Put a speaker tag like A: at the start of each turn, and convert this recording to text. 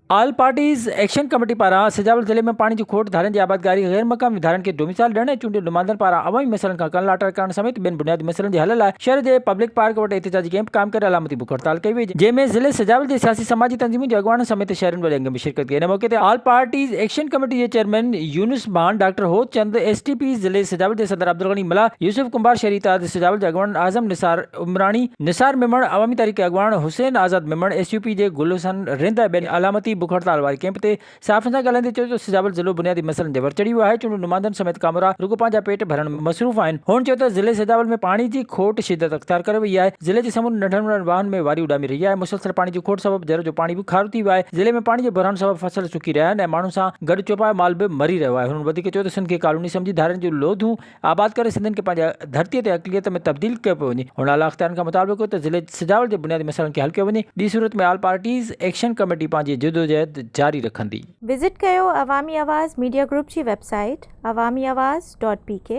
A: All parties action committee पारां सिजावल ज़िले में पानी जी खोट धारनि जी आबादकारी गैर मक़ामी धारनि खे डोमिसाइल ॾियण ऐं चूंडियल नुमाइंदनि पारां अवामी मसइलनि खां कन लाटर करण समेत ॿियनि बुनियादी मसइलनि जे हल लाइ शहर जे पब्लिक पार्क वटि एहतिजाजी कैंप क़ाइम करे अलामती बुख हड़ताल कई वई, जंहिंमें ज़िले सिजावल जे सियासी समाजी तंज़ीमुनि जे अॻुवान समेत शहरनि वॾे अंग में शिरकत कई। इन मौक़े ते ऑल पार्टीज़ एक्शन कमेटी जे चेयरमैन यूनुस मान, डॉक्टर होद चंद, एसटीपी ज़िले सिजावल जे सदर अब्दुल गनी मला, यूसुफ कुंभार शहरी इत्तेहाद सिजावल जे अॻुवान आज़म निसार उमरानी, निसार मेमण, अवामी तहरीक के अॻुवान हुसैन आज़ाद मेमण, एसयूपी जे गुलहसन रिंद ऐं ॿियनि अलामती बुख हड़ताल वारे कैंप ते साफ़ सां ॻाल्हाईंदे चयो त सिजावल ज़िलो बुनियादी मसइलनि ते वर चढ़ी वियो आहे। चूंडियल नुमाइंदनि समेत कामरा रुगो पंहिंजा पेट भरण में मसरूफ़ आहिनि। हुन चयो त ज़िले सिजावल में पाणी जी खोट शिदत अख़्तियार करे वई आहे। ज़िले जे समूरे नंढनि वॾनि वाहन में वारी उॾामी रही आहे। मुसलसल पाणी जी खोट सबबि जर जो पाणी बि खारो थी वियो आहे। ज़िले में पाणी जे बहिराण सबबि फसल सुकी रहिया आहिनि ऐं माण्हुनि सां गॾु चौपायो माल बि मरी रहियो आहे। हुननि वधीक चयो त सिंध खे कॉलोनी सम्झी धारनि जूं लोधूं आबाद करे सिंधियुनि खे पंहिंजा धरतीअ ते अक़लियत में तब्दील कयो पियो वञे। हुन आला अख़्तियारनि खां मुताबिक़ त ज़िले सिजावल जे बुनियादी मसइलनि खे हल कयो वञे। ॿी सूरत में ऑल पार्टीज़ एक्शन कमेटी पंहिंजी जदोजहद जारी रखंदी।
B: विज़िट कयो अवामी आवाज़ मीडिया ग्रुप जी वेबसाइट awamiawaz.pk।